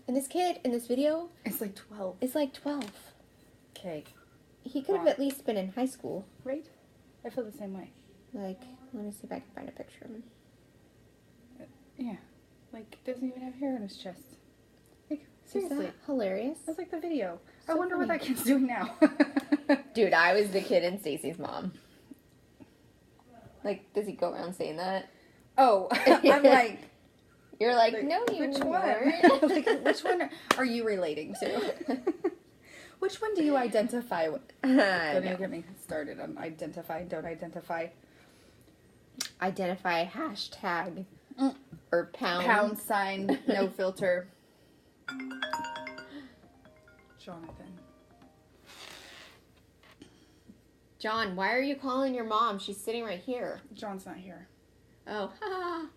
And this kid in this video It's like 12. is like 12. Okay. He could have at least been in high school. Right? I feel the same way. Like, let me see if I can find a picture of him. Yeah. Like, doesn't even have hair on his chest. Like, Is seriously. that hilarious? That's like the video. So I wonder what funny. that kid's doing now. Dude, I was the kid in Stacy's mom. Like, does he go around saying that? Oh, I'm like, You're like, no, you which weren't. one? Like, which one are you relating to? Which one do you identify with? Don't even get me started on identify, don't identify. Identify hashtag or pound. Pound sign, no filter. Jonathan. John, why are you calling your mom? She's sitting right here. John's not here. Oh, ha.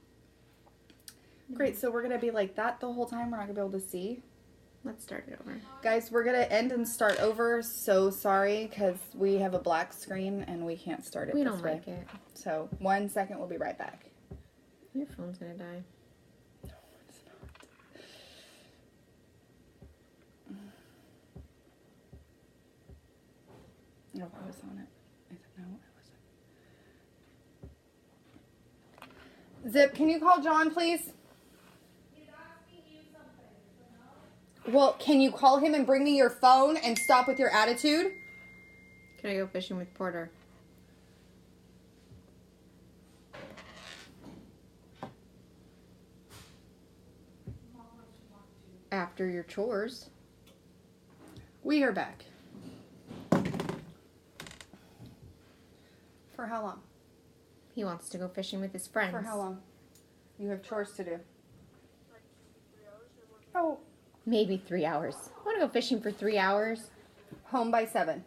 Great, so we're going to be like that the whole time? We're not going to be able to see? Let's start it over. Guys, we're going to end and start over. So sorry, because we have a black screen and we can't start it We this don't way. like it. So 1 second, we'll be right back. Your phone's gonna die. No, it's not. No, I was on it. I said, no, I wasn't. Zip, can you call John, please? Well, can you call him and bring me your phone and stop with your attitude? Can I go fishing with Porter? After your chores. We are back. For how long? He wants to go fishing with his friends. For how long? You have chores to do. Oh, Maybe 3 hours. I want to go fishing for 3 hours. home by 7.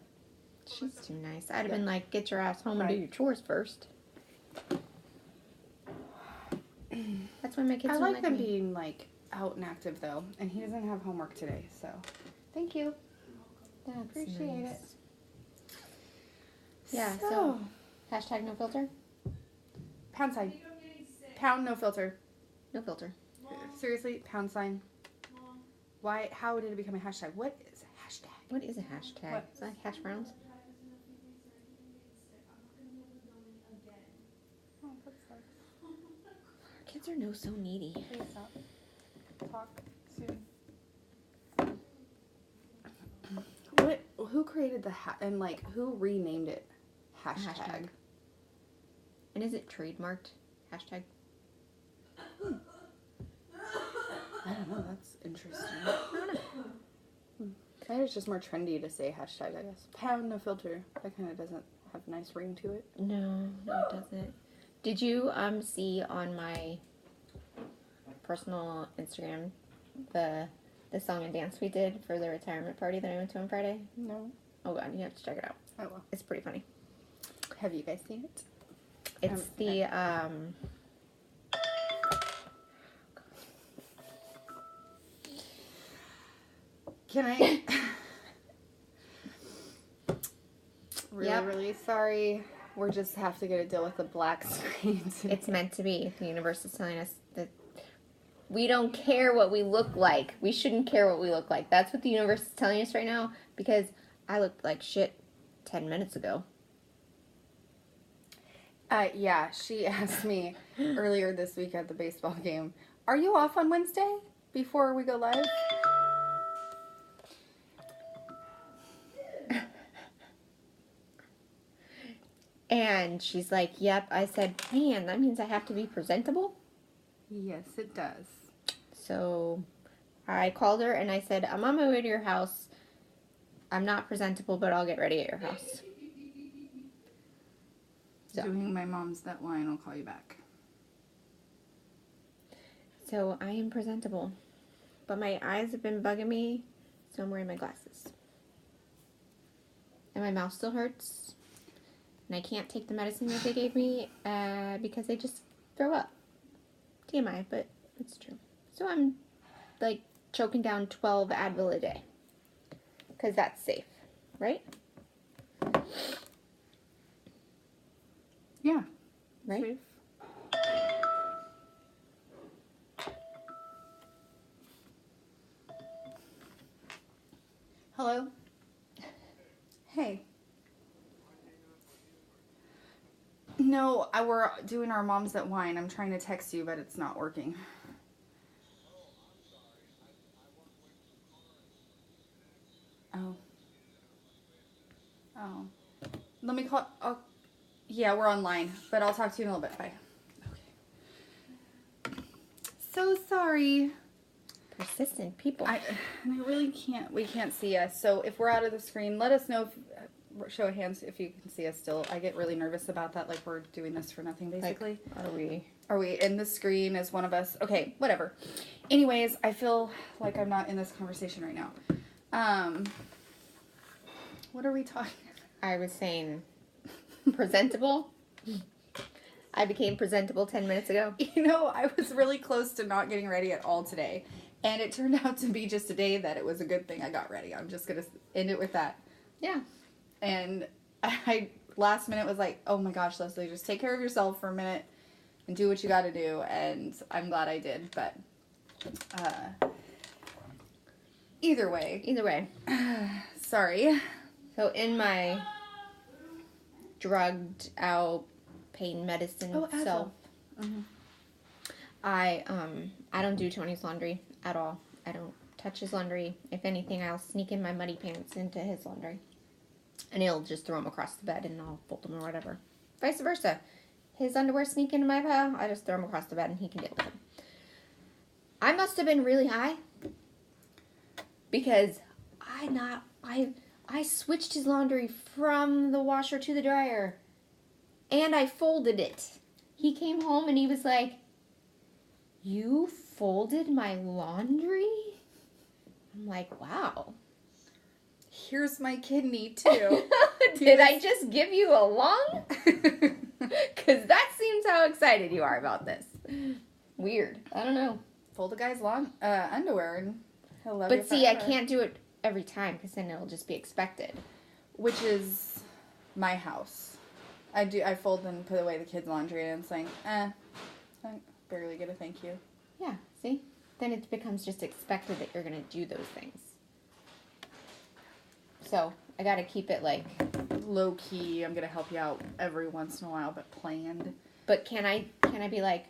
She's too nice. I'd have been like, get your ass home and do Right. your chores first. That's why my kids I don't like them me. being like out and active though, and he doesn't have homework today, so thank you. That's Appreciate nice. it. Yeah, so hashtag no filter? Pound sign. Pound no filter. No filter. Seriously, pound sign. Why? How did it become a hashtag? What is a hashtag? What is a hashtag? What? Is that hash browns? Oh, that sucks. Kids are no so needy. Please stop. Talk soon. What? Who created the and like who renamed it? Hashtag. And is it trademarked? Hashtag? I don't know. That's interesting. Maybe it's just more trendy to say hashtag, I guess. Pound no filter. That kind of doesn't have a nice ring to it. No, it doesn't. Did you see on my personal Instagram the song and dance we did for the retirement party that I went to on Friday? No. Oh god, you have to check it out. Oh well. It's pretty funny. Have you guys seen it? It's the Can I? Yep. Really sorry. We just have to get a deal with the black screen today. it's meant to be. The universe is telling us that we don't care what we look like. We shouldn't care what we look like. That's what the universe is telling us right now, because I looked like shit 10 minutes ago. Yeah, she asked me earlier this week at the baseball game, are you off on Wednesday before we go live? And she's like, yep. I said, man, that means I have to be presentable. Yes, it does. So I called her and I said, I'm on my way to your house. I'm not presentable, but I'll get ready at your house. So. Doing my mom's that line, I'll call you back. So I am presentable. But my eyes have been bugging me, so I'm wearing my glasses. And my mouth still hurts. And I can't take the medicine that they gave me because I just throw up. TMI, but it's true. So I'm like choking down 12 Advil a day. Because that's safe, right? Yeah. Right? Safe. No, we're doing our Moms That Whine. I'm trying to text you, but it's not working. Oh. Oh. Let me call. Oh. Yeah, we're online, but I'll talk to you in a little bit. Bye. Okay. So sorry. Persistent people. I really can't. We can't see us. So if we're out of the screen, let us know. Show of hands if you can see us still. I get really nervous about that. Like we're doing this for nothing, basically. Like, Are we in the screen as one of us? Okay, whatever. Anyways, I feel like I'm not in this conversation right now. What are we talking about? I was saying presentable. I became presentable 10 minutes ago. You know, I was really close to not getting ready at all today. And it turned out to be just a day that it was a good thing I got ready. I'm just going to end it with that. Yeah. And I last minute was like, oh my gosh, Leslie, just take care of yourself for a minute and do what you got to do. And I'm glad I did. But either way. Sorry. So in my drugged out pain medicine self, I don't do Tony's laundry at all. I don't touch his laundry. If anything, I'll sneak in my muddy pants into his laundry. And he'll just throw them across the bed and I'll fold them or whatever. Vice versa. His underwear sneak into my pile, I just throw them across the bed and he can deal with them. I must have been really high because I switched his laundry from the washer to the dryer and I folded it. He came home and he was like, "You folded my laundry?" I'm like, wow. Here's my kidney, too. Did I just give you a lung? Because that seems how excited you are about this. Weird. I don't know. Fold a guy's underwear and he'll love you But see, I forever. can't do it every time because then it'll just be expected. Which is my house. I fold and put away the kids' laundry and it's like, I barely get a thank you. Yeah, see? Then it becomes just expected that you're going to do those things. So, I got to keep it like... Low key, I'm going to help you out every once in a while, but planned. But can I be like,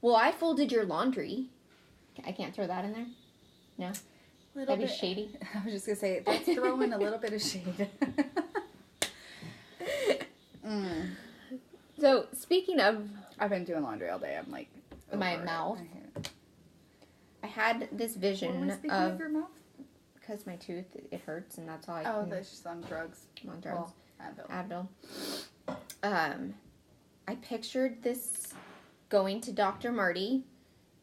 well, I folded your laundry. I can't throw that in there? No? That'd be shady. I was just going to say, let's throw in a little bit of shade. So, speaking of... I've been doing laundry all day. I'm like... My mouth. I had this vision of your mouth? Because my tooth, it hurts, and that's all I Oh, can... that's just on drugs. I'm on drugs. Well, Advil. I pictured this going to Dr. Marty,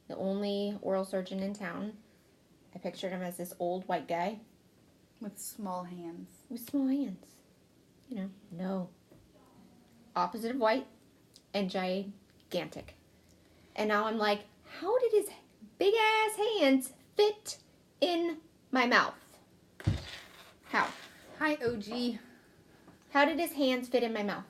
the only oral surgeon in town. I pictured him as this old white guy. With small hands. With small hands. You know, no. Opposite of white and gigantic. And now I'm like, how did his big ass hands fit in my mouth? How? Hi, OG. How did his hands fit in my mouth?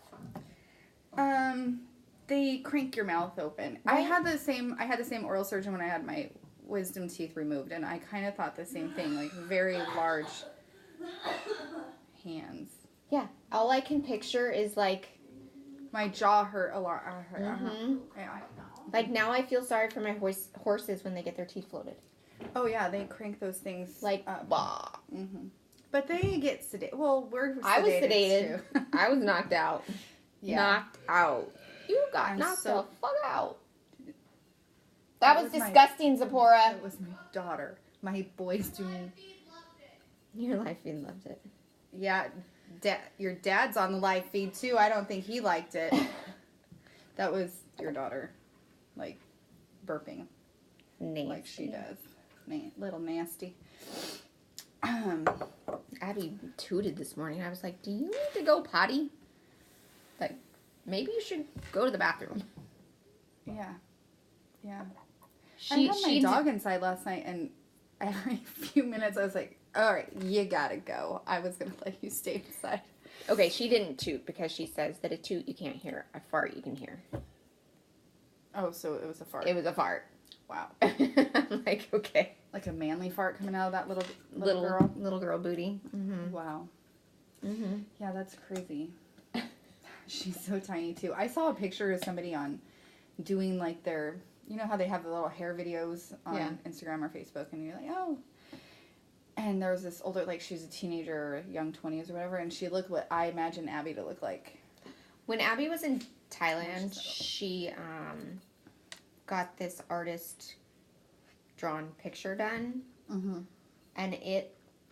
They crank your mouth open. Right. I had the same oral surgeon when I had my wisdom teeth removed, and I kind of thought the same thing, like very large hands. Yeah, all I can picture is like... My jaw hurt a lot. Yeah. Like now I feel sorry for my horses when they get their teeth floated. Oh yeah, they crank those things like bah. Mm-hmm. But they get sedated. Well, we're sedated. I was sedated. Too. I was knocked out. Yeah. Knocked out. You got knocked the fuck out. That was disgusting, Zipporah. That was my daughter. My boys do. Your live feed loved it. Yeah, your dad's on the live feed too. I don't think he liked it. That was your daughter, like burping, nasty. Like she does. Little nasty. Abby tooted this morning. I was like, "Do you need to go potty? Like, maybe you should go to the bathroom." Yeah. I had my dog inside last night, and every few minutes I was like, "All right, you gotta go." I was gonna let you stay inside. Okay, she didn't toot because she says that a toot you can't hear, a fart you can hear. Oh, so it was a fart. It was a fart. Wow. I'm like, okay. Like a manly fart coming out of that little girl booty. Mm-hmm. Wow. Mm-hmm. Yeah, that's crazy. She's so tiny too. I saw a picture of somebody on doing like their, you know how they have the little hair videos on Instagram or Facebook, and you're like, oh. And there was this older, like she was a teenager or young 20s or whatever, and she looked what I imagine Abby to look like. When Abby was in Thailand, she got this artist drawn picture done, and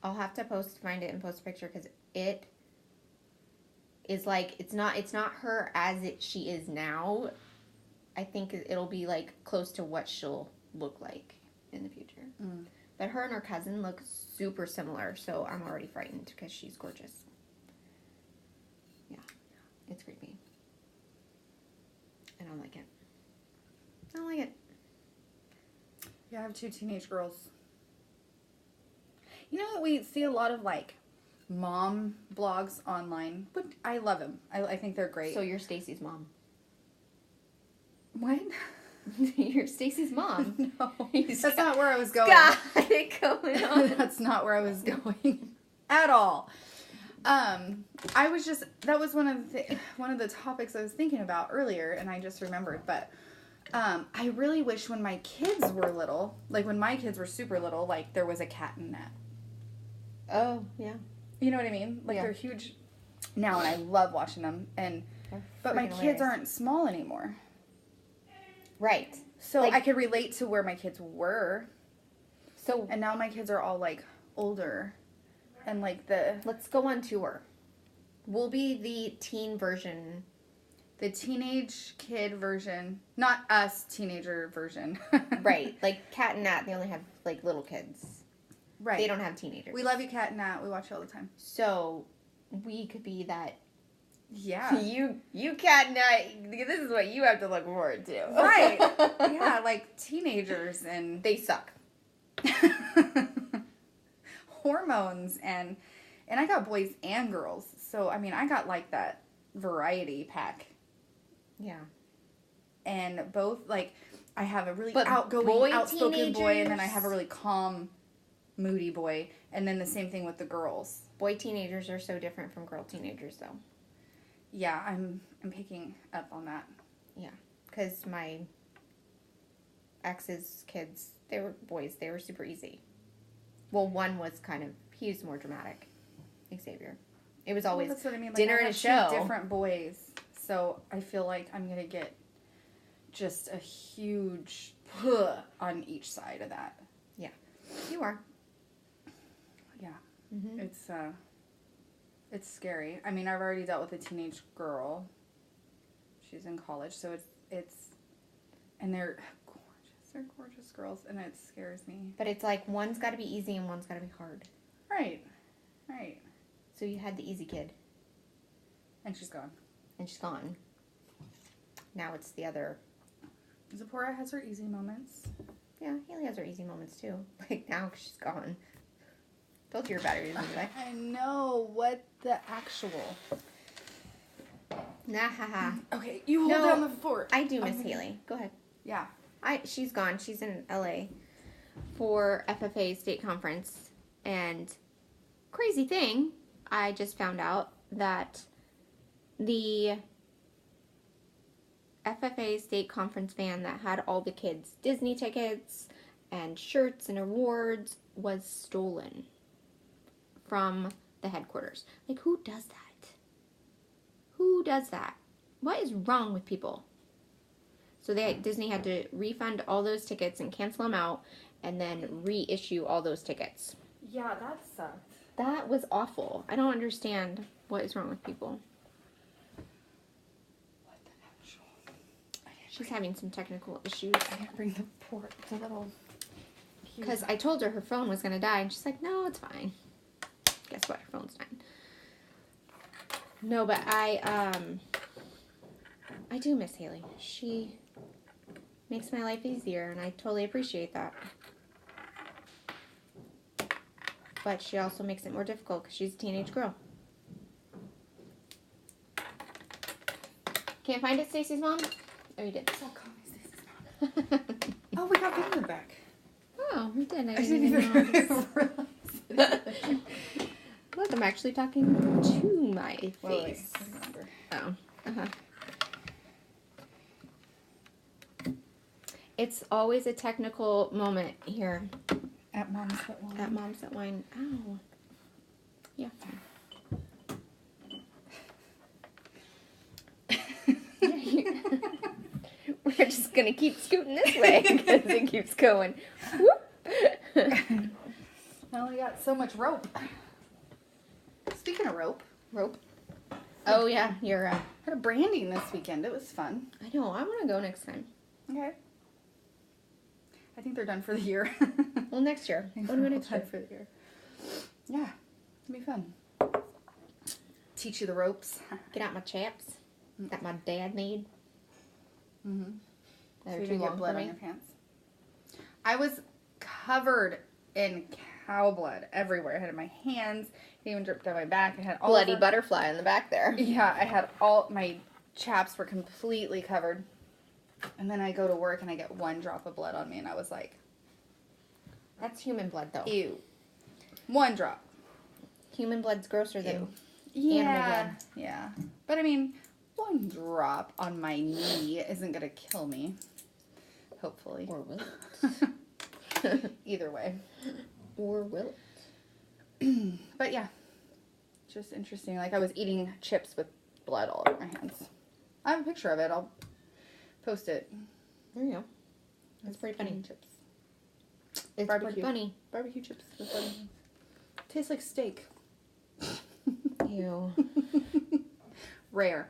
I'll have to find it and post a picture because it is like it's not her as she is now. I think it'll be like close to what she'll look like in the future. But her and her cousin look super similar, so I'm already frightened because she's gorgeous. Yeah, it's creepy. I don't like it. I don't like it. Yeah, I have 2 teenage girls. You know what? We see a lot of like mom blogs online, but I love them. I think they're great. So you're Stacy's mom. What? You're Stacy's mom. No, that's not where I was going. Got it going on. That's not where I was going at all. I was just that was one of the topics I was thinking about earlier, and I just remembered. But I really wish when my kids were little, like when my kids were super little, like there was a cat in that. Oh yeah. You know what I mean? Like they're huge now, and I love watching them. But my kids aren't small anymore. Right. So like, I could relate to where my kids were. So and now my kids are all like older, and like let's go on tour. We'll be the teen version, the teenage kid version, not us teenager version. Right. Like Cat and Nat, they only have like little kids. Right. They don't have teenagers. We love you, Cat and Nat. We watch you all the time. So we could be that. Yeah. You Cat and I, this is what you have to look forward to. Right. Yeah, like teenagers and they suck. Hormones and I got boys and girls. So I mean, I got like that variety pack. Yeah. And both like I have a really outgoing, outspoken boy, and then I have a really calm, moody boy, and then the same thing with the girls. Boy teenagers are so different from girl teenagers though. Yeah, I'm picking up on that. Yeah, because my ex's kids, they were boys. They were super easy. Well, one was he was more dramatic. Xavier. It was always that's what I mean. Like, dinner and a show. 2 different boys, so I feel like I'm gonna get just a huge on each side of that. Yeah, you are. Yeah, it's scary. I mean, I've already dealt with a teenage girl. She's in college, so and they're gorgeous. They're gorgeous girls, and it scares me. But it's like one's got to be easy and one's got to be hard. Right. So you had the easy kid. And she's gone. Now it's the other. Zipporah has her easy moments. Yeah, Haley has her easy moments too. Like now, 'cause she's gone. Told you your battery was anyway. I know. What the actual? Nah, haha. Okay, you hold down the fort. I do miss Haley. Go ahead. Yeah. She's gone. She's in LA for FFA state conference. And crazy thing, I just found out that the FFA state conference van that had all the kids' Disney tickets and shirts and awards was stolen from the headquarters. Like, who does that? Who does that? What is wrong with people? So Disney had to refund all those tickets and cancel them out and then reissue all those tickets. Yeah, that sucked. That was awful. I don't understand what is wrong with people. What the actual? She's having some technical issues. I didn't bring the port. It's a little... Because I told her phone was going to die, and she's like, no, it's fine. Guess what? Her phone's dying. No, but I do miss Haley. She makes my life easier, and I totally appreciate that. But she also makes it more difficult because she's a teenage girl. Can't find it, Stacy's mom? Oh, you did. Stop calling me Stacy's mom. Oh, we got Vinland back. Oh, we did. I didn't even realize. Look, I'm actually talking to my face. Wait, I remember. Oh. Uh-huh. It's always a technical moment here At Mom's That Wine. at Mom's That Wine. Ow. Yeah. We're just gonna keep scooting this way because it keeps going. I only got so much rope. Speaking of rope. Oh yeah, you're. I had a branding this weekend. It was fun. I know. I want to go next time. Okay. I think they're done for the year. Well, next year. I want to go next year. For the year. Yeah, it'll be fun. Teach you the ropes. Get out my chaps that my dad made. Mm-hmm. They're So you too didn't long get blood for on me. your pants. I was covered in cow blood everywhere. I had it in my hands. It even dripped down my back. I had all Bloody over- butterfly in the back there. Yeah, I had all my chaps were completely covered. And then I go to work and I get one drop of blood on me and I was like, That's human blood, though. ew. One drop. Human blood's grosser than Yeah. animal blood. Yeah. But I mean, one drop on my knee isn't going to kill me. Hopefully. Or will it? Either way. Or will it? But yeah. Just interesting. Like I was eating chips with blood all over my hands. I have a picture of it. I'll post it. There you go. That's pretty funny. Eating chips. It's Barbecue. pretty funny. Barbecue chips with blood. Tastes like steak. Ew. Rare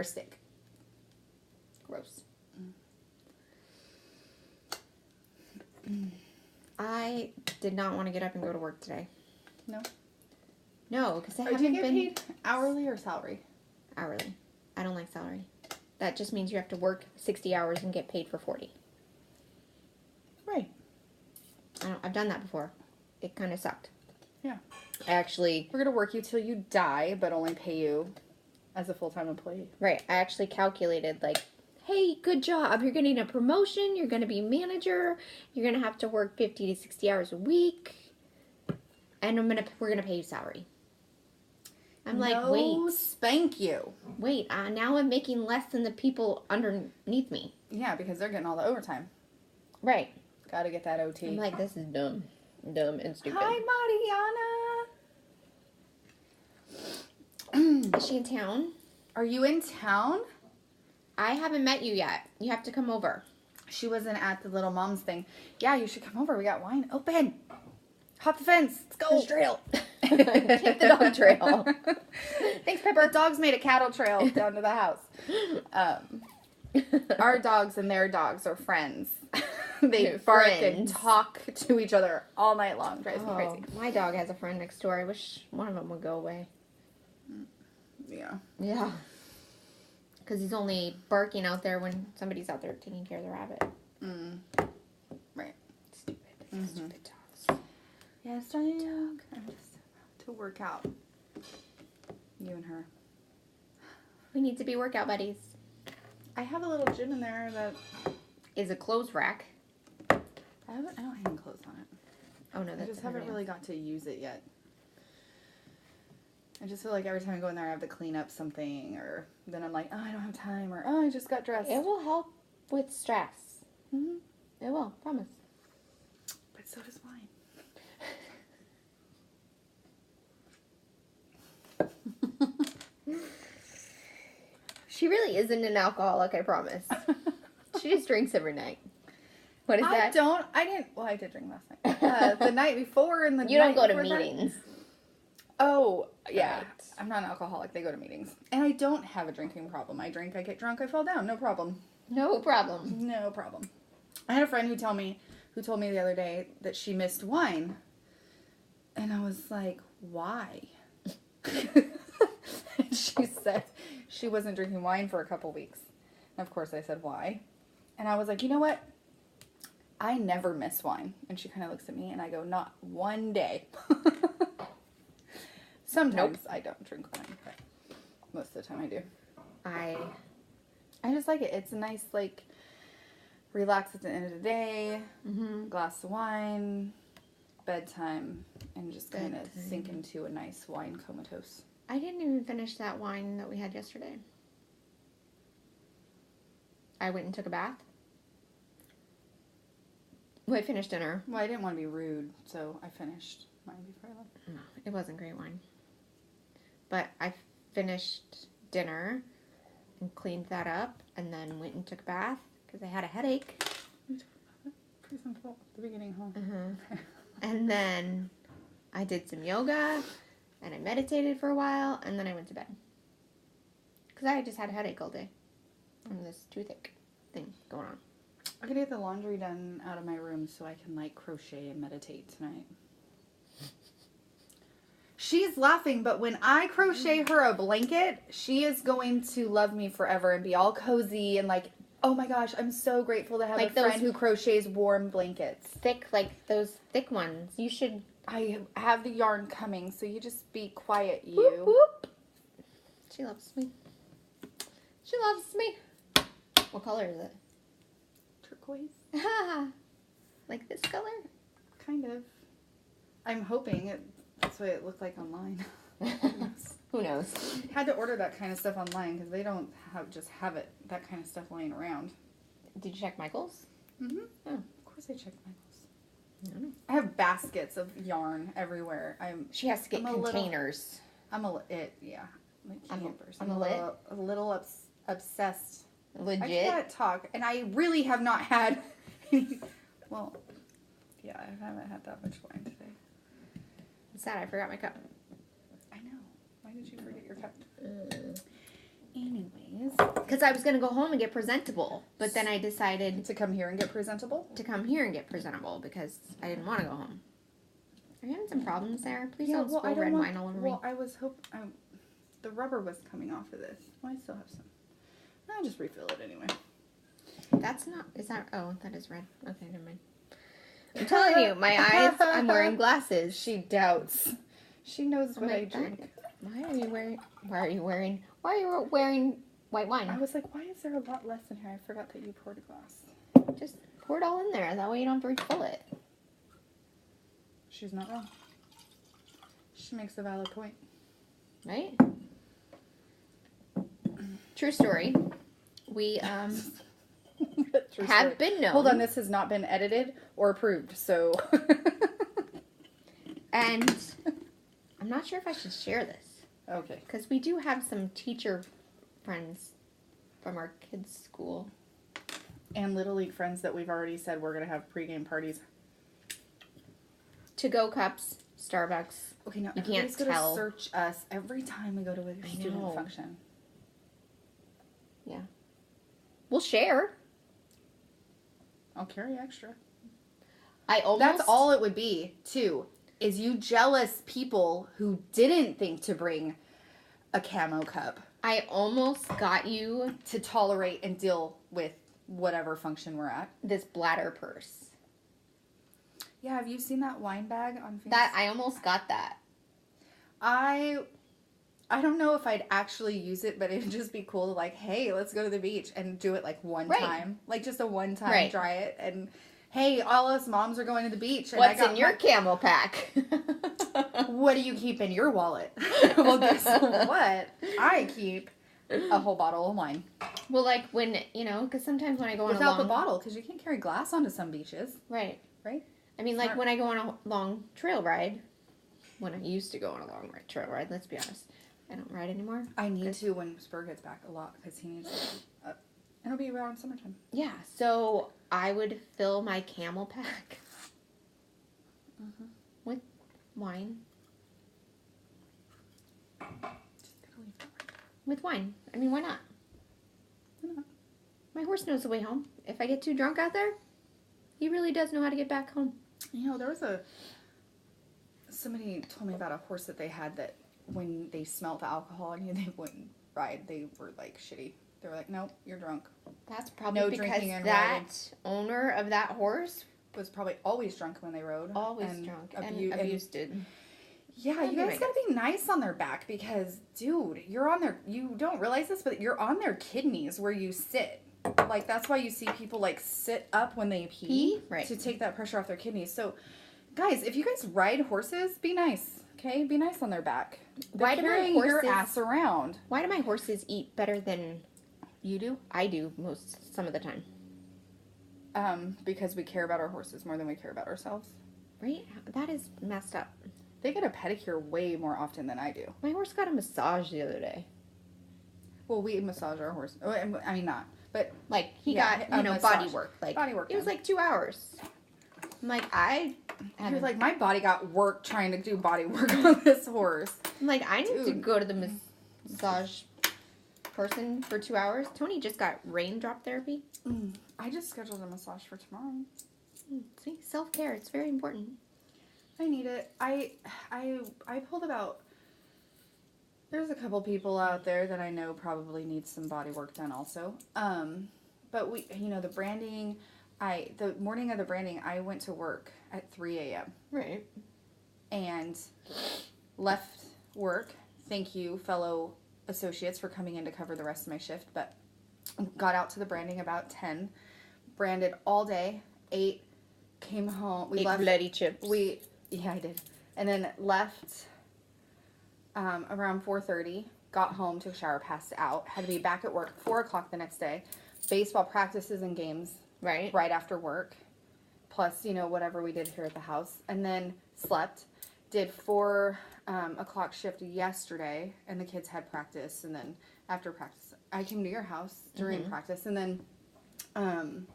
steak. Gross. I did not want to get up and go to work today. No. No, because I Do you haven't get been paid hourly or salary? hourly. I don't like salary. That just means you have to work 60 hours and get paid for 40. Right. I've done that before. It kind of sucked. Yeah. Actually, We're gonna work you till you die, but only pay you as a full-time employee. right, I actually calculated like, hey, good job. You're getting a promotion. You're going to be manager. You're going to have to work 50 to 60 hours a week. And we're going to pay you salary. I'm like, No, spank you. wait, now I'm making less than the people underneath me. Yeah, because they're getting all the overtime. Right. Gotta get that OT. I'm like, this is dumb. Dumb and stupid. Hi, Is she in town? are you in town? I haven't met you yet. You have to come over. She wasn't at the Little Moms thing. Yeah, you should come over. We got wine. Open. Hop the fence. Let's go. There's trail. Take the dog trail. Thanks, Pepper. The dogs made a cattle trail down to the house. Our dogs and their dogs are friends. They They're bark and friends. talk to each other all night long. Drives me crazy. My dog has a friend next door. I wish one of them would go away. Yeah. Yeah. Because he's only barking out there when somebody's out there taking care of the rabbit. Right. Stupid. Mhm. Stupid dogs. Yes, dog. I'm just about to work out. You and her. We need to be workout buddies. I have a little gym in there that Is a clothes rack. I don't hang clothes on it. Oh no, I that's just haven't everything really got to use it yet. I just feel like every time I go in there, I have to clean up something, or then I'm like, oh, I don't have time, or oh, I just got dressed. else. It will help with stress. Mhm. It will, promise. But so does mine. She really isn't an alcoholic, I promise. She just drinks every night. What is that? I did drink last night. The night before and the You don't night go to before that. meetings. Oh, yeah. Right. I'm not an alcoholic. They go to meetings. And I don't have a drinking problem. I drink, I get drunk, I fall down. No problem. No problem. No problem. I had a friend who told me the other day that she missed wine. And I was like, why? And she said she wasn't drinking wine for a couple weeks. And of course I said, why? And I was like, you know what? I never miss wine. And she kind of looks at me and I go, not one day. Sometimes I don't drink wine, but most of the time I do. I just like it. It's a nice, like, relax at the end of the day, glass of wine, bedtime, and just kind of sink into a nice wine comatose. I didn't even finish that wine that we had yesterday. I went and took a bath. Well, I finished dinner. Well, I didn't want to be rude, so I finished mine before I left. No, it wasn't great wine. But I finished dinner and cleaned that up and then went and took a bath because I had a headache. Presentable at the beginning, huh? Uh-huh. And then I did some yoga and I meditated for a while and then I went to bed. Because I just had a headache all day from this toothache thing going on. I'm gonna get the laundry done out of my room so I can like crochet and meditate tonight. She's laughing, but when I crochet her a blanket, she is going to love me forever and be all cozy and like, oh my gosh, I'm so grateful to have Like a friend those- who crochets warm blankets. Thick, like those thick ones. You should... I have the yarn coming, so you just be quiet, you. Whoop, whoop. She loves me. She loves me. What color is it? Turquoise? Like this color? Kind of. I'm hoping that's what it looked like online. Who knows? Had to order that kind of stuff online because they don't have that kind of stuff laying around. Did you check Michael's? Mm-hmm. Oh. Of course I checked Michael's. I don't know. I have baskets of yarn everywhere. She has to get I'm a little- containers. Yeah. Like I'm a- campers. I'm a a little obsessed. I Legit. can't talk, and I really have not had any, well, yeah, I haven't had that much wine today. It's sad I forgot my cup. I know. Why did you forget your cup? Anyways. Because I was going to go home and get presentable. But then I decided To come here and get presentable? to come here and get presentable because I didn't want to go home. Are you having some problems there? Please don't spill red wine all over me. Well, I was the rubber was coming off of this. Well, I still have some. I'll just refill it anyway. That's not... Is that... Oh, that is red. Okay, never mind. I'm telling you, my eyes... I'm wearing glasses. She doubts. She knows what I like, drink. Why are you wearing white I wine? was like, why is there a lot less in here? I forgot that you poured a glass. Just pour it all in there. That way you don't have to refill it. She's not wrong. She makes a valid point. Right? True story. We True have story. been known. Hold on, this has not been edited or approved, so. And I'm not sure if I should share this. Okay. Because we do have some teacher friends from our kids' school. And Little League friends that we've already said we're going to have pregame parties. To-go cups, Starbucks. Okay, now You everybody's can't going to tell. search us every time we go to a I student know. function. Yeah. We'll share. I'll carry extra. I almost... That's all it would be, too, is you jealous people who didn't think to bring a camo cup I almost got you to tolerate and deal with whatever function we're at. this bladder purse. Yeah, have you seen that wine bag on Facebook? That I almost got that. I don't know if I'd actually use it, but it would just be cool to like, hey, let's go to the beach and do it like one Right. time. Like just a one time Right. try it. And hey, all us moms are going to the beach. And What's I got in your camel pack? What do you keep in your wallet? Well, guess what? I keep a whole bottle of wine. Well, like when, because sometimes when I go on Without a the long... bottle, because you can't carry glass onto some beaches. Right. Right? I mean, like Smart. when I go on a long trail ride, when I used to go on a long trail ride, let's be honest, I don't ride anymore. I need to when Spur gets back a lot, because he needs to. It'll be around summertime. Yeah, so I would fill my camel pack with wine. Just gotta leave that right. With wine. I mean, why not? Why not? My horse knows the way home. If I get too drunk out there, he really does know how to get back home. You know, there was somebody told me about a horse that they had that when they smelled the alcohol and they wouldn't ride, they were like shitty. They were like, nope, you're drunk. That's probably No because drinking and that riding. owner of that horse Was probably always drunk when they rode. always and drunk abu- and abused it. Yeah, That'd you be guys my gotta be nice on their back because, dude, you're on their, you don't realize this, but you're on their kidneys where you sit. Like, that's why you see people, like, sit up when they pee. Right. To take that pressure off their kidneys. So, guys, if you guys ride horses, be nice, okay? Be nice on their back. They're Why do my carrying your horses- ass around. Why do my horses eat better than You do? I do some of the time. Because we care about our horses more than we care about ourselves. Right? That is messed up. They get a pedicure way more often than I do. My horse got a massage the other day. Well, we massage our horse. I mean, not. But Like, he Yeah, got, a body massage. work. Like, Body work it was done. like 2 hours. I'm like, I you're have like, my body got work trying to do body work on this horse. I'm like, I need to Dude. go to the massage person for 2 hours. Tony just got raindrop therapy. I just scheduled a massage for tomorrow. See, self-care, it's very important. I need it. I pulled about. There's a couple people out there that I know probably need some body work done also. But we, the branding. The morning of the branding, I went to work at 3 a.m. Right. and left work. Thank you, fellow associates, for coming in to cover the rest of my shift. But got out to the branding about 10. Branded all day. 8. Came home. We Ate left. bloody chips. Yeah, I did. And then left around 4:30. Got home, took a shower, passed out. Had to be back at work 4 o'clock the next day. Baseball practices and games right. right after work. Plus, whatever we did here at the house. And then slept. Did 4 o'clock shift yesterday. And the kids had practice. And then after practice, I came to your house during practice. And then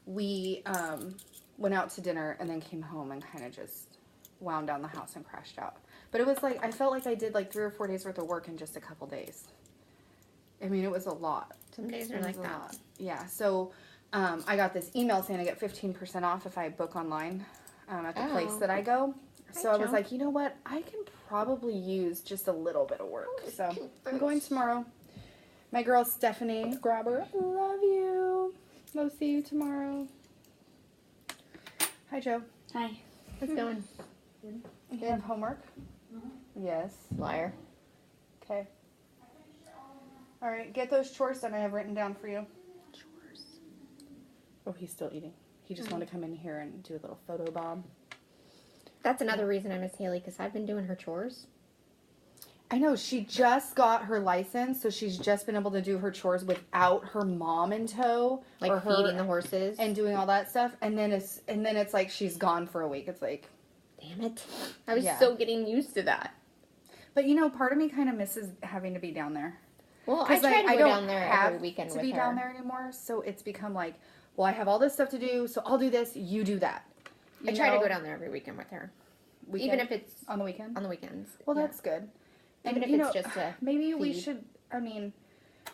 we went out to dinner and then came home and kind of just wound down the house and crashed out. But it was like, I felt like I did like 3 or 4 days worth of work in just a couple days. I mean, it was a lot. Some days are It was like a that. lot. Yeah, so I got this email saying I get 15% off if I book online at the place that I go. So I was Joe. like, you know what? I can probably use just a little bit of work. So I'm going tomorrow. My girl Stephanie Grabber, love you. We'll see you tomorrow. Hi, Joe. Hi. How's it going? You have homework? Yes. Liar. Okay. All right, get those chores done I have written down for you. Chores. Oh, he's still eating. He just wanted to come in here and do a little photo bomb. That's another reason I miss Haley, because I've been doing her chores. I know, she just got her license, so she's just been able to do her chores without her mom in tow. Like or her, feeding the horses. and doing all that stuff. And then it's like she's gone for a week. It's like, Damn it. I was Yeah. so getting used to that. but part of me kind of misses having to be down there. Well, I try to go down there every weekend to with be her. down there anymore, so it's become like, well, I have all this stuff to do, so I'll do this, you do that. I try to go down there every weekend with her. Weekend? Even if it's on the weekend. on the weekends. Well, yeah. that's good. Even And, if it's just a maybe we feed. should. I mean,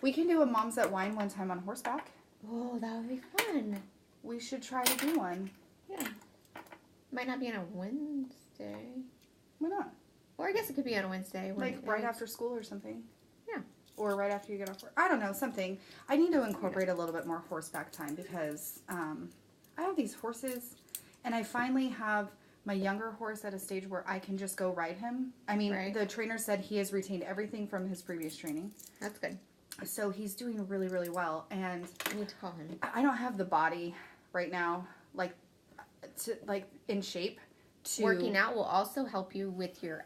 we can do a Moms That Wine one time on horseback. Oh, that would be fun. We should try to do one. Yeah. Might not be on a Wednesday. Why not? Or I guess it could be on a Wednesday. Like right after school or something. Yeah. Or right after you get off work. I don't know, something. I need to incorporate a little bit more horseback time because I have these horses, and I finally have my younger horse at a stage where I can just go ride him. I mean, Right. the trainer said he has retained everything from his previous training. That's good. So he's doing really, really well. And I need to call him. I don't have the body right now, in shape to Working out will also help you with your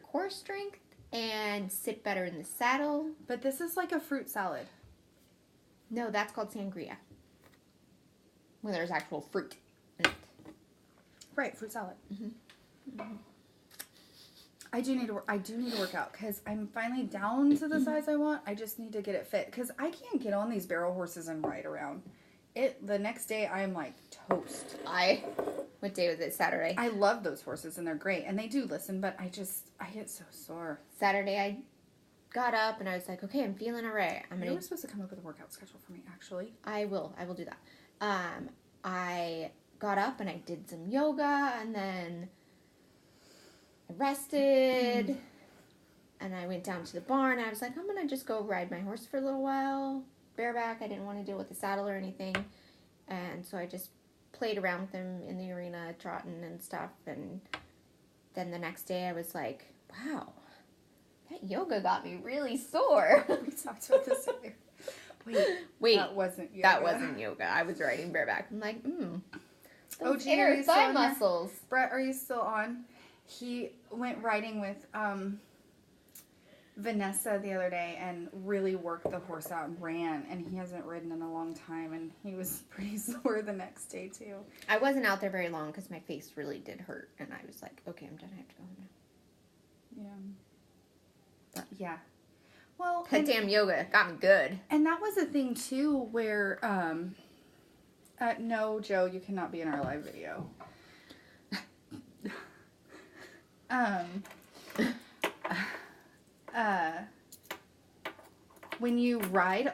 core strength and sit better in the saddle. But this is like a fruit salad. No, that's called sangria. When there's actual fruit in it. Right, fruit salad. I do need to work out because I'm finally down to the size I want. I just need to get it fit because I can't get on these barrel horses and ride around. The next day I'm like toast. What day was it? Saturday. I love those horses and they're great and they do listen, but I get so sore. Saturday I got up and I was like, okay, I'm feeling alright. You were supposed to come up with a workout schedule for me, actually. I will do that. I got up and I did some yoga and then I rested and I went down to the barn. I was like, I'm gonna just go ride my horse for a little while, bareback. I didn't want to deal with the saddle or anything, and so I just played around with him in the arena, trotting and stuff. And then the next day I was like, wow, that yoga got me really sore. We talked about this earlier. Wait, That wasn't yoga. that wasn't yoga. I was riding bareback. I'm like, those Gee, are inner you still thigh on there? muscles. Brett, are you still on? He went riding with Vanessa the other day and really worked the horse out and ran, and he hasn't ridden in a long time, and he was pretty sore the next day too. I wasn't out there very long because my face really did hurt, and I was like, okay, I'm done. I have to go home now. Yeah. Yeah. Well, That damn yoga got me good. and that was a thing too where no, Joe, you cannot be in our live video. When you ride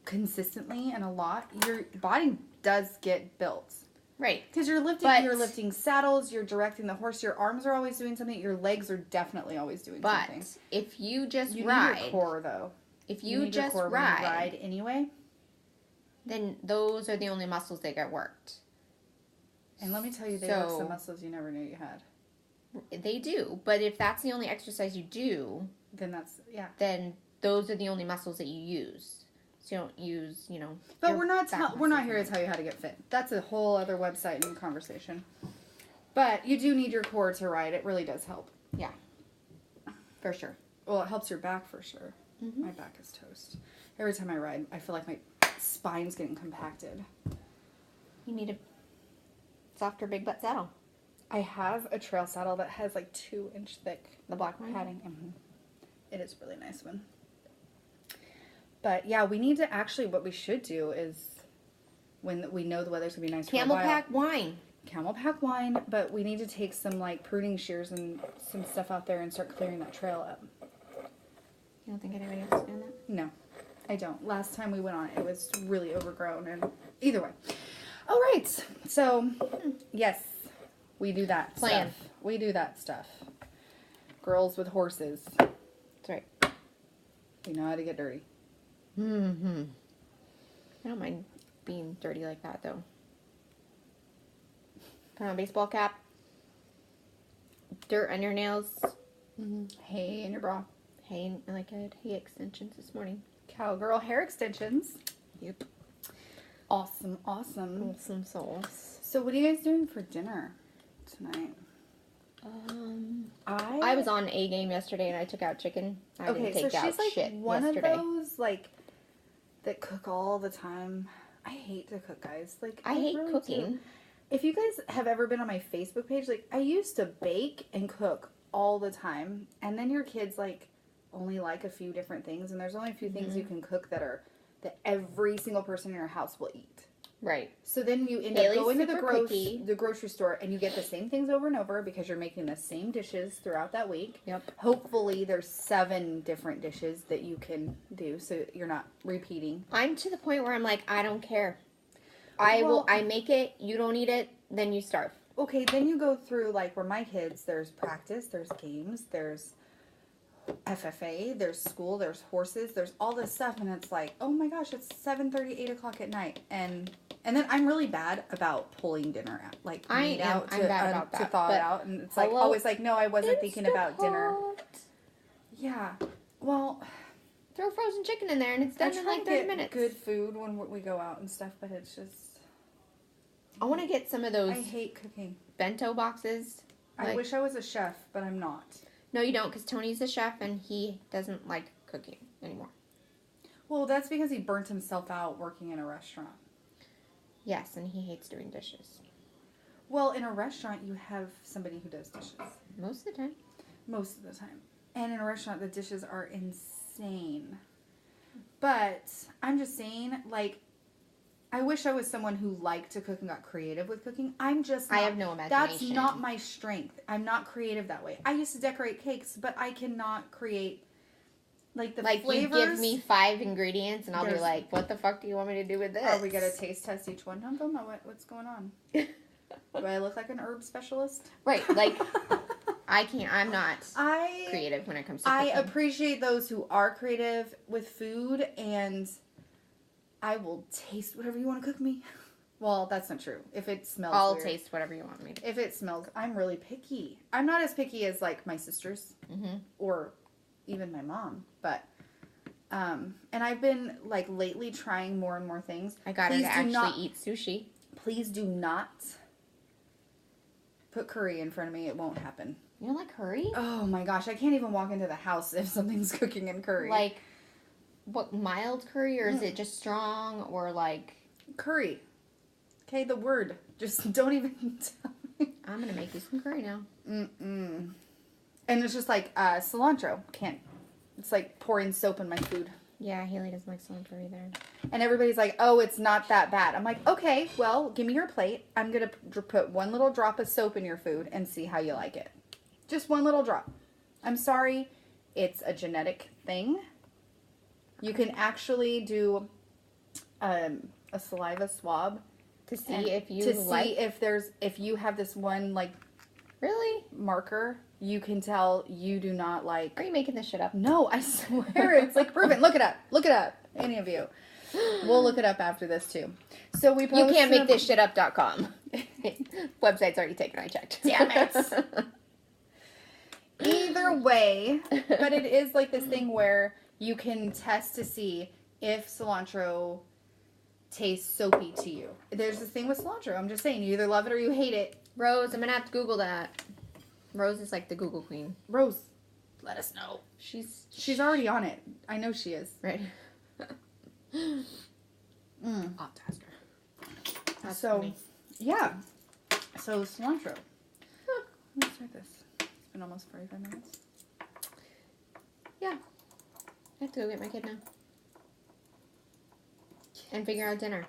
consistently and a lot, your body does get built. Right. Because you're But- lifting saddles, you're directing the horse, your arms are always doing something, your legs are definitely always doing But something. if you just You need ride, your core though. if You you need your just core when you ride, ride anyway. then those are the only muscles that get worked. And let me tell you, they work So- some muscles you never knew you had. They do, but if that's the only exercise you do, Then that's, yeah. then those are the only muscles that you use. So you don't use, But your we're not back we're not muscles here to tell you how to get fit. That's a whole other website and conversation. But you do need your core to ride. It really does help. for sure. Well, it helps your back for sure. Mhm. My back is toast. Every time I ride, I feel like my spine's getting compacted. You need a softer big butt saddle. I have a trail saddle that has like 2-inch thick The black one. padding. It is a really nice one. But yeah, we need to actually, what we should do is when we know the weather's gonna be nice Camel for a while, pack wine. camel pack wine, but we need to take some like pruning shears and some stuff out there and start clearing that trail up. You don't think anybody else is doing that? No, I don't. Last time we went on it, it was really overgrown, and either way. All right, so yes, we do that Plan. stuff. We do that stuff. Girls with horses, That's right. we know how to get dirty. Mm-hmm. I don't mind being dirty like that, though. Put on a baseball cap. Dirt on your nails. Hay in your bra. Hay, like I had hay extensions this morning. Cowgirl hair extensions. Yep. Awesome, awesome. Wholesome souls. So what are you guys doing for dinner tonight? I was on A game yesterday and I took out chicken. I didn't take so out she's like shit one yesterday. of those like that cook all the time. I hate to cook, guys. Like I hate really cooking. do. If you guys have ever been on my Facebook page, like I used to bake and cook all the time, and then your kids like only like a few different things, and there's only a few things you can cook that every single person in your house will eat. Right. So then you end Haley's up going to super picky. the grocery store and you get the same things over and over because you're making the same dishes throughout that week. Yep. Hopefully there's 7 different dishes that you can do so you're not repeating. I'm to the point where I'm like, I don't care. Well- I make it, you don't eat it, then you starve. Okay, then you go through like where my kids, there's practice, there's games, there's FFA, there's school, there's horses, there's all this stuff, and it's like, oh my gosh, it's 7:30, 8 o'clock at night, and then I'm really bad about pulling dinner out, like I meat am. out I'm to, bad about to that, thaw it but out, and it's like hello, always like, no, I wasn't thinking about dinner. Instapot. Yeah, well, Throw frozen chicken in there and it's I done in try like to 30 get minutes. good food when we go out and stuff, but it's just I want to get some of those I hate cooking. bento boxes. I Like- wish I was a chef, but I'm not. No, you don't, because Tony's the chef and he doesn't like cooking anymore. Well, that's because he burnt himself out working in a restaurant. Yes, and he hates doing dishes. Well, in a restaurant, you have somebody who does dishes Most of the time. most of the time. And in a restaurant, the dishes are insane. But I'm just saying, like, I wish I was someone who liked to cook and got creative with cooking. I'm just not, I have no that's imagination. not my strength. I'm not creative that way. I used to decorate cakes, but I cannot create, like, the Like, flavors. you give me 5 ingredients and I'll be There's- like, what the fuck do you want me to do with this? Are we going to taste test each one of them? What's going on? Do I look like an herb specialist? Right, like, I'm not I creative when it comes to I cooking. appreciate those who are creative with food, and I will taste whatever you want to cook me. Well, that's not true. If it smells I'll weird. taste whatever you want me to. If it smells, I'm really picky. I'm not as picky as like my sisters Mm-hmm. or even my mom, but and I've been like lately trying more and more things. I got her Please to do actually not- eat sushi. Please do not put curry in front of me. It won't happen. You don't like curry? Oh my gosh, I can't even walk into the house if something's cooking in curry. Like, what, mild curry, or is it just strong, or like... Curry. Okay, the word. Just don't even tell me. I'm gonna make you some curry now. Mm-mm. And it's just like cilantro. Can't. It's like pouring soap in my food. Yeah, Haley doesn't like cilantro either. And everybody's like, oh, it's not that bad. I'm like, okay, well, give me your plate. I'm going to put one little drop of soap in your food and see how you like it. Just one little drop. I'm sorry. It's a genetic thing. You can actually do a saliva swab To see if you to like... see if you have this one like Really? marker, you can tell you do not like. Are you making this shit up? No, I swear it's like proven. Look it up. Look it up. Any of you. We'll look it up after this too. So we You posted can't make this shit up.com. Website's already taken, I checked. Damn it. Either way, but it is like this thing where you can test to see if cilantro tastes soapy to you. There's this thing with cilantro. I'm just saying, you either love it or you hate it. Rose, I'm gonna have to Google that. Rose is like the Google queen. Rose, let us know. She's already on it. I know she is. Right. I'll task her. That's So, funny. yeah. So cilantro. Let me start this. It's been almost 45 minutes. Yeah. I have to go get my kid now. And figure out dinner.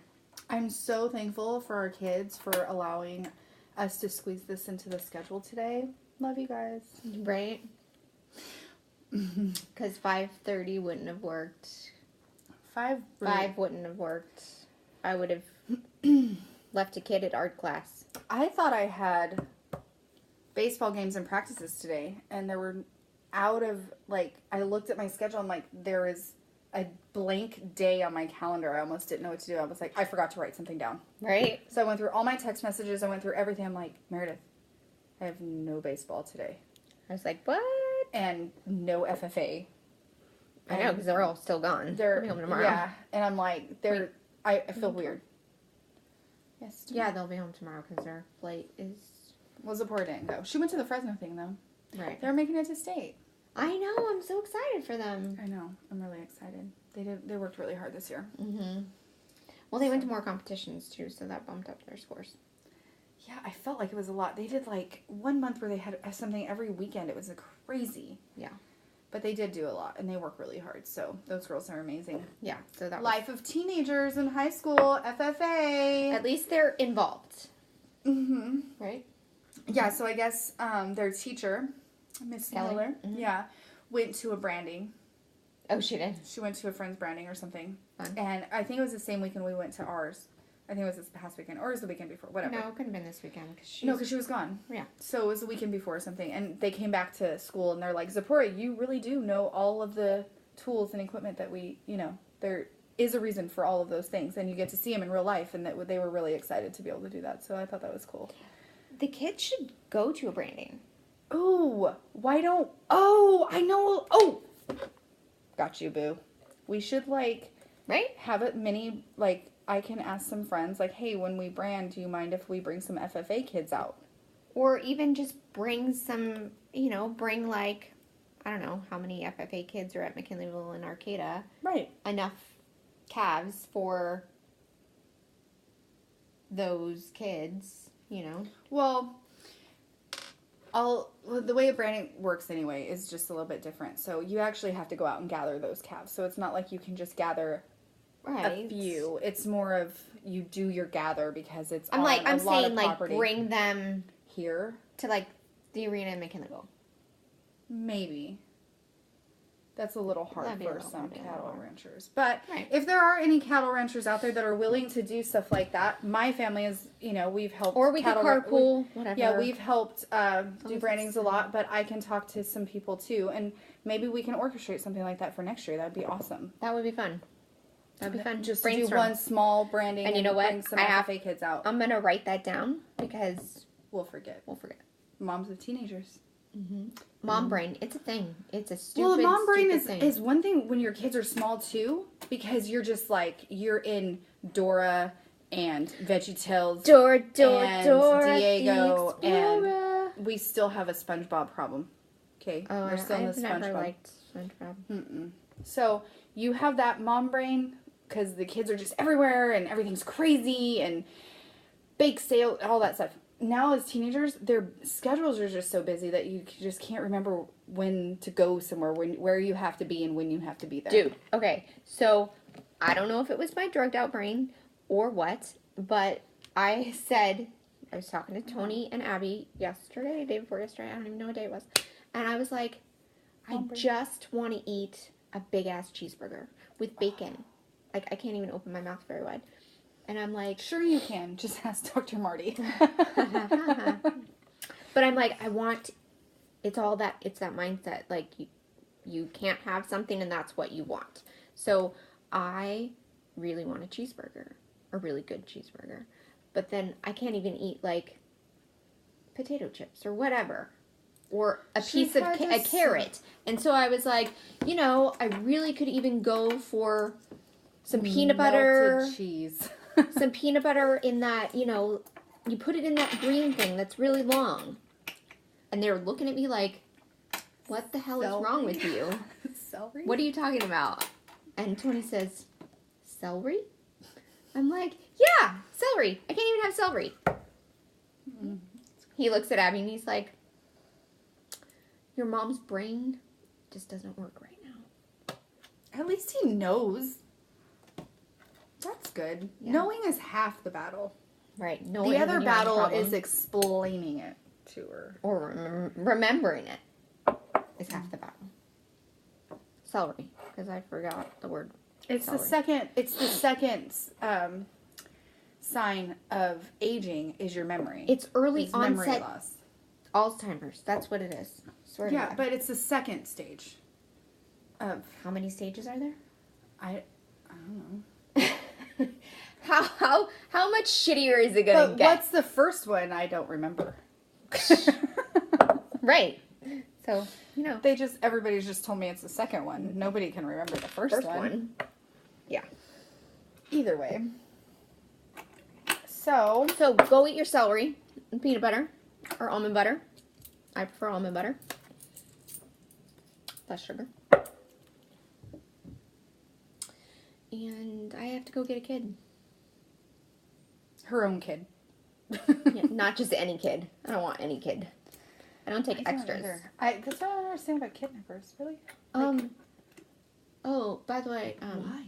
I'm so thankful for our kids for allowing us to squeeze this into the schedule today. Love you guys. Right? Because 5:30 wouldn't have worked. 5 wouldn't have worked. I would have left a kid at art class. I thought I had baseball games and practices today, and there were out of, like, I looked at my schedule, and, like, there is a blank day on my calendar. I almost didn't know what to do. I was like, I forgot to write something down. Right? So I went through all my text messages. I went through everything. I'm like, Meredith, I have no baseball today. I was like, what? And no FFA. I know, because they're all still gone. They're They'll be home tomorrow. Yeah, and I'm like, I feel weird. Yes. Yeah, they'll be home tomorrow because their flight is... Well, Zipporah didn't go. She went to the Fresno thing, though. Right. They're making it to state. I know. I'm so excited for them. I know. I'm really excited. They worked really hard this year. Mm-hmm. Well, they went to more competitions, too, so that bumped up their scores. Yeah, I felt like it was a lot. They did, like, 1 month where they had something every weekend. It was crazy. Yeah. But they did do a lot, and they work really hard, so those girls are amazing. Yeah, so that Life of teenagers in high school, FFA. At least they're involved. Mm-hmm. Right? Yeah, so I guess their teacher, Miss Kelly? Miller, Mhm. yeah, went to a branding. Oh, she did? She went to a friend's branding or something. Fun. And I think it was the same weekend we went to ours. I think it was this past weekend, or it was the weekend before, whatever. No, it couldn't have been this weekend. Because she was gone. Yeah. So it was the weekend before or something. And they came back to school, and they're like, Zipporah, you really do know all of the tools and equipment that we, there is a reason for all of those things. And you get to see them in real life, and that they were really excited to be able to do that. So I thought that was cool. The kids should go to a branding. Oh, why don't... Oh, I know... Oh! Got you, boo. We should, like... Right? Have it mini, like... I can ask some friends, like, hey, when we brand, do you mind if we bring some FFA kids out? Or even just bring some, bring like, I don't know how many FFA kids are at McKinleyville and Arcata. Right. Enough calves for those kids, Well, the way a branding works anyway is just a little bit different. So you actually have to go out and gather those calves. So it's not like you can just gather a few. It's more of you do your gather because it's I'm saying property. Bring them here to like the arena in McKinleyville. Maybe. That's a little hard That'd be a for little some hard, yeah. cattle ranchers. But Right. if there are any cattle ranchers out there that are willing to do stuff like that, my family is, we've helped. Or we could carpool, whatever. Yeah, we've helped do as brandings it's a lot, but I can talk to some people too. And maybe we can orchestrate something like that for next year. That'd be awesome. That would be fun. That'd be fun. Just to do one small branding and you know what? Bring some FFA kids out. I'm going to write that down because We'll forget. Moms of teenagers. Mm-hmm. Mom brain, it's a thing. It's a stupid, Well, mom brain thing. is one thing when your kids are small too, because you're just like, you're in Dora and VeggieTales. Dora, and Dora, Diego the Explorer. we still have a SpongeBob problem. Okay, Oh, we're still in the I've never SpongeBob. liked SpongeBob. Mm-mm. So you have that mom brain because the kids are just everywhere and everything's crazy and bake sale, all that stuff. Now as teenagers, their schedules are just so busy that you just can't remember when to go somewhere, where you have to be and when you have to be there. Dude, okay, so I don't know if it was my drugged out brain or what, but I was talking to Tony and Abby yesterday, day before yesterday, I don't even know what day it was, and I was like, I just want to eat a big ass cheeseburger with bacon. Like, I can't even open my mouth very wide. And I'm like, Sure you can. Just ask Dr. Marty. but I'm like, it's that mindset. Like, you can't have something and that's what you want. So I really want a cheeseburger, a really good cheeseburger. But then I can't even eat, like, potato chips or whatever. Or a piece of a carrot. And so I was like, I really could even go for some peanut butter. Melted cheese. Some peanut butter in that, you put it in that green thing that's really long. And they're looking at me like, what the hell is wrong with you? Celery? What are you talking about? And Tony says, celery? I'm like, yeah, celery. I can't even have celery. Mm-hmm. He looks at Abby and he's like, your mom's brain just doesn't work right now. At least he knows. That's good. Yeah. Knowing is half the battle. Right. The other battle is explaining it to her. Or remembering it is half the battle. Celery, because I forgot the word. It's celery. the second sign of aging is your memory. It's early memory onset loss. Alzheimer's. That's what it is. Swear to Yeah, God. but it's the second stage of How many stages are there? I don't know. How much shittier is it gonna But get? what's the first one? I don't remember. Right. So, everybody's just told me it's the second one. Nobody can remember the first one. Yeah. Either way. So go eat your celery and peanut butter or almond butter. I prefer almond butter. Less sugar. And I have to go get a kid. her own kid. Yeah, not just any kid. I don't want any kid. I don't take extras. That's what I don't understand about kidnappers. Really? Oh, by the way, Why?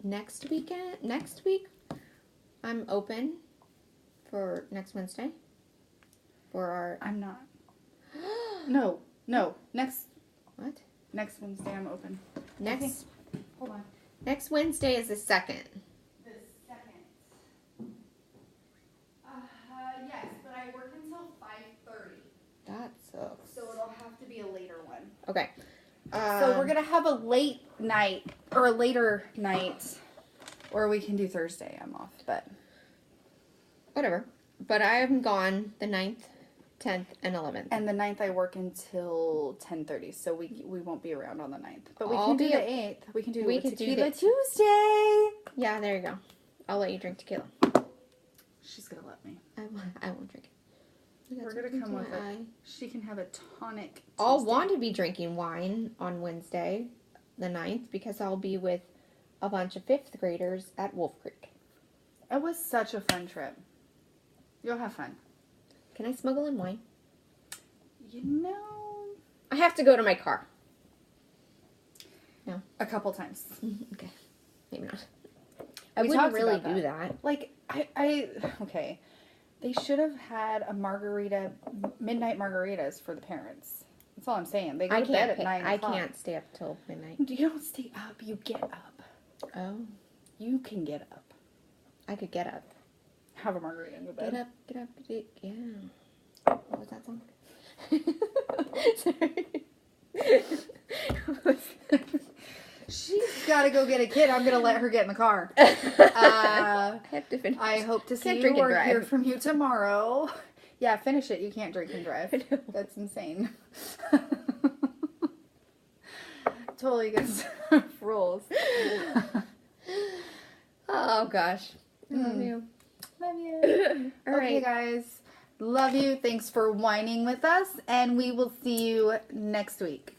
next week, I'm open for next Wednesday. For our... I'm not. No. Next What? Wednesday I'm open. Hold on. Next Wednesday is the 2nd. The 2nd. Yes, but I work until 5:30. That sucks. So it'll have to be a later one. Okay. So we're gonna have a late night or a later night, or we can do Thursday. I'm off, but whatever. But I am gone the 9th, 10th, and 11th. and the 9th I work until 10:30, so we won't be around on the 9th. But we I'll can do be the 8th. We can do the- Tequila Tuesday. Yeah, there you go. I'll let you drink tequila. She's gonna let me. I won't drink it. We're gonna come with it. She can have a tonic. I'll Tuesday. want to be drinking wine on Wednesday, the 9th, because I'll be with a bunch of 5th graders at Wolf Creek. It was such a fun trip. You'll have fun. Can I smuggle in wine? You know, I have to go to my car. No. a couple times. Okay. Maybe not. I We wouldn't talked really about do that. Like, okay. They should have had a midnight margaritas for the parents. That's all I'm saying. They go I to bed can't. at 9 I o'clock. can't stay up till midnight. You don't stay up. You get up. Oh, You can get up. I could get up. Have a margarita in the bed. Get up, yeah. What was that song? Sorry. She's got to go get a kid. I'm going to let her get in the car. I have to finish. I hope to see Can't you drink and or hear drive. from you tomorrow. Yeah, finish it. You can't drink and drive. I know. That's insane. Totally against rules. Oh gosh. I love you. Love you. All Okay, right. guys. Love you. Thanks for whining with us, and we will see you next week.